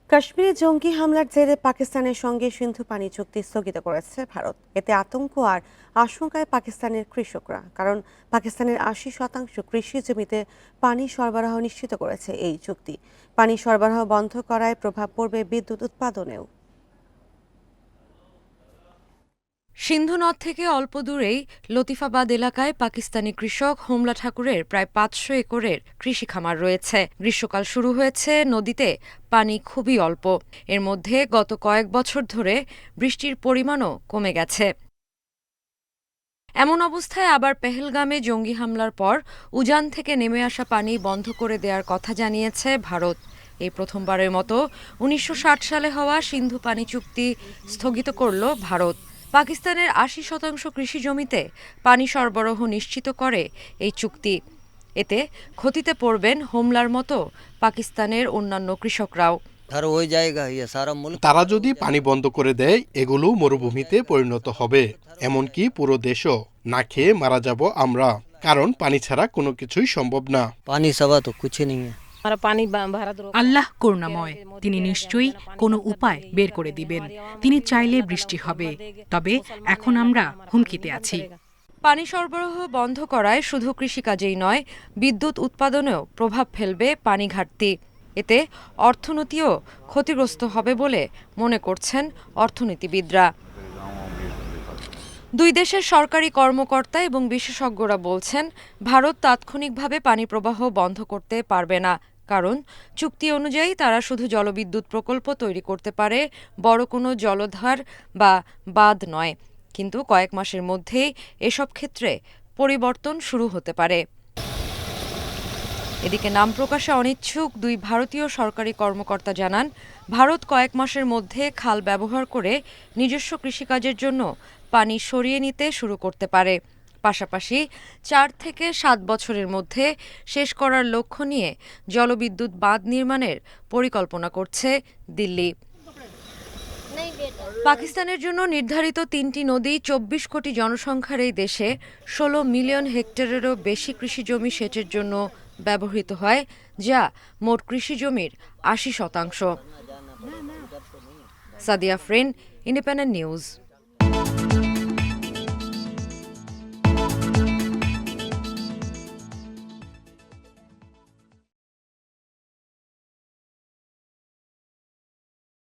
কাশ্মীরে জঙ্গি হামলার জেরে পাকিস্তানের সঙ্গে সিন্ধু পানি চুক্তি স্থগিত করেছে ভারত। এতে আতঙ্ক আর আশঙ্কায় পাকিস্তানের কৃষকরা, কারণ পাকিস্তানের ৮০% কৃষি জমিতে পানি সরবরাহ নিশ্চিত করেছে এই চুক্তি। পানি সরবরাহ বন্ধ করায় প্রভাব পড়বে বিদ্যুৎ উৎপাদনেও। সিন্ধু নদ থেকে অল্প দূরেই লতিফাবাদ এলাকায় পাকিস্তানি কৃষক হোমলা ঠাকুরের প্রায় ৫০০ একরের কৃষি খামার রয়েছে। গ্রীষ্মকাল শুরু হয়েছে, নদীতে পানি খুবই অল্প। এর মধ্যে গত কয়েক বছর ধরে বৃষ্টির পরিমাণও কমে গেছে। এমন অবস্থায় আবার পেহেলগামে জঙ্গি হামলার পর উজান থেকে নেমে আসা পানি বন্ধ করে দেওয়ার কথা জানিয়েছে ভারত। এই প্রথমবারের মতো ১৯৬০ সালে হওয়া সিন্ধু পানি চুক্তি স্থগিত করল ভারত। পাকিস্তানের ৮০% কৃষি জমিতে পানি সরবরাহ নিশ্চিত করে এই চুক্তি। এতে ক্ষতিতে পড়বেন হোমলার মতো পাকিস্তানের অন্যান্য কৃষকরাও। তারা যদি পানি বন্ধ করে দেয়, এগুলো মরুভূমিতে পরিণত হবে। এমনকি পুরো দেশও না খেয়ে মারা যাব আমরা, কারণ পানি ছাড়া কোনো কিছুই সম্ভব না। পানি ছাড়া তো কিছু নেই। আল্লাহ করুণাময়, তিনি নিশ্চয়ই কোনো উপায় বের করে দিবেন। তিনি চাইলে বৃষ্টি হবে, তবে এখন আমরা হুমকিতে আছি। পানি সরবরাহ বন্ধ করায় শুধু কৃষিকাজেই নয়, বিদ্যুৎ উৎপাদনেও প্রভাব ফেলবে পানি ঘাটতি। এতে অর্থনীতিও ক্ষতিগ্রস্ত হবে বলে মনে করছেন অর্থনীতিবিদরা। দুই দেশের সরকারি কর্মকর্তা এবং বিশেষজ্ঞরা বলছেন, ভারত তাৎক্ষণিকভাবে পানি প্রবাহ বন্ধ করতে পারবে না, কারণ চুক্তি অনুযায়ী তারা শুধু জলবিদ্যুৎ প্রকল্প তৈরি করতে পারে, বড় কোনো জলধার বা বাঁধ নয়। কিন্তু কয়েক মাসের মধ্যেই এসব ক্ষেত্রে পরিবর্তন শুরু হতে পারে। এদিকে নাম প্রকাশে অনিচ্ছুক দুই ভারতীয় সরকারি কর্মকর্তা জানান, ভারত কয়েক মাসের মধ্যে খাল ব্যবহার করে নিজস্ব কৃষিকাজের জন্য পানি সরিয়ে নিতে শুরু করতে পারে। পাশাপাশি ৪ থেকে ৭ বছরের মধ্যে শেষ করার লক্ষ্য নিয়ে জলবিদ্যুৎ বাঁধ নির্মাণের পরিকল্পনা করছে দিল্লি। পাকিস্তানের জন্য নির্ধারিত ৩টি নদী, ২৪ কোটি জনসংখ্যার এই দেশে ১৬ মিলিয়ন হেক্টরেরও বেশি কৃষিজমি সেচের জন্য ব্যবহৃত হয়, যা মোট কৃষিজমির ৮০%। Sadia Afrin, independent news.